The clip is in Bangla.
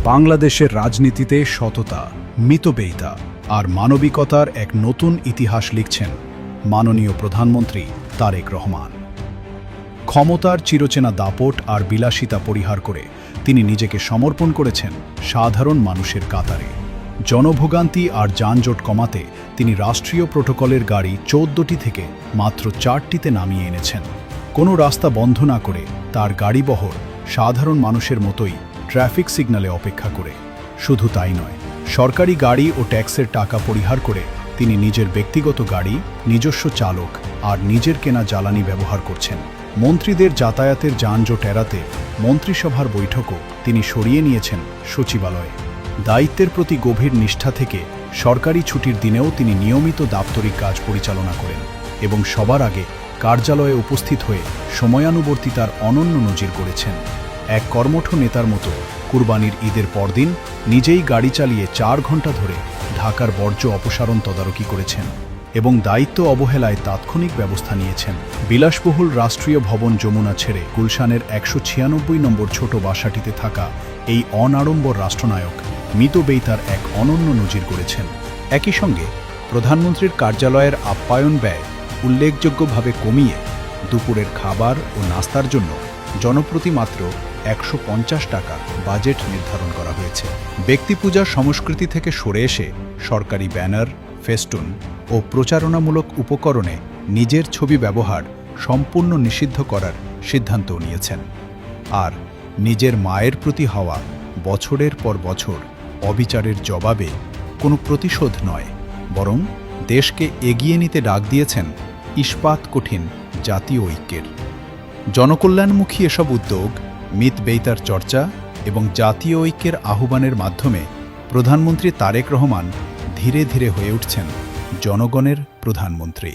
বাংলাদেশের রাজনীতিতে সততা, মিতব্যয়িতা আর মানবিকতার এক নতুন ইতিহাস লিখছেন মাননীয় প্রধানমন্ত্রী তারেক রহমান। ক্ষমতার চিরচেনা দাপট আর বিলাসিতা পরিহার করে তিনি নিজেকে সমর্পণ করেছেন সাধারণ মানুষের কাতারে। জনভোগান্তি আর যানজট কমাতে তিনি রাষ্ট্রীয় প্রোটোকলের গাড়ি 14টি থেকে মাত্র 4টিতে নামিয়ে এনেছেন। কোনো রাস্তা বন্ধ না করে তার গাড়িবহর সাধারণ মানুষের মতোই ট্রাফিক সিগন্যালে অপেক্ষা করে। শুধু তাই নয়, সরকারি গাড়ি ও ট্যাক্সের টাকা পরিহার করে তিনি নিজের ব্যক্তিগত গাড়ি, নিজস্ব চালক আর নিজের কেনা জ্বালানি ব্যবহার করছেন। মন্ত্রীদের যাতায়াতের যানজট এড়াতে মন্ত্রিসভার বৈঠকও তিনি সরিয়ে নিয়েছেন সচিবালয়ে। দায়িত্বের প্রতি গভীর নিষ্ঠা থেকে সরকারি ছুটির দিনেও তিনি নিয়মিত দাপ্তরিক কাজ পরিচালনা করেন এবং সবার আগে কার্যালয়ে উপস্থিত হয়ে সময়ানুবর্তিতার অনন্য নজির গড়েছেন। এক কর্মঠ নেতার মতো কুরবানির ঈদের পরদিন নিজেই গাড়ি চালিয়ে 4 ঘণ্টা ধরে ঢাকার বর্জ্য অপসারণ তদারকি করেছেন এবং দায়িত্ব অবহেলায় তাৎক্ষণিক ব্যবস্থা নিয়েছেন। বিলাসবহুল রাষ্ট্রীয় ভবন যমুনা ছেড়ে গুলশানের 196 নম্বর ছোট বাসাটিতে থাকা এই অনাড়ম্বর রাষ্ট্রনায়ক মিতব্যয়িতার এক অনন্য নজির গড়েছেন। একই সঙ্গে প্রধানমন্ত্রীর কার্যালয়ের আপ্যায়ন ব্যয় উল্লেখযোগ্যভাবে কমিয়ে দুপুরের খাবার ও নাস্তার জন্য জনপ্রতি মাত্র 150 টাকা বাজেট নির্ধারণ করা হয়েছে। ব্যক্তিপূজার সংস্কৃতি থেকে সরে এসে সরকারি ব্যানার, ফেস্টুন ও প্রচারণামূলক উপকরণে নিজের ছবি ব্যবহার সম্পূর্ণ নিষিদ্ধ করার সিদ্ধান্তও নিয়েছেন। আর নিজের মায়ের প্রতি হওয়া বছরের পর বছর অবিচারের জবাবে কোনো প্রতিশোধ নয়, বরং দেশকে এগিয়ে নিতে ডাক দিয়েছেন ইস্পাত কঠিন জাতীয় ঐক্যের। জনকল্যাণমুখী এসব উদ্যোগ, মিতব্যয়িতার চর্চা এবং জাতীয় ঐক্যের আহ্বানের মাধ্যমে প্রধানমন্ত্রী তারেক রহমান ধীরে ধীরে হয়ে উঠছেন জনগণের প্রধানমন্ত্রী।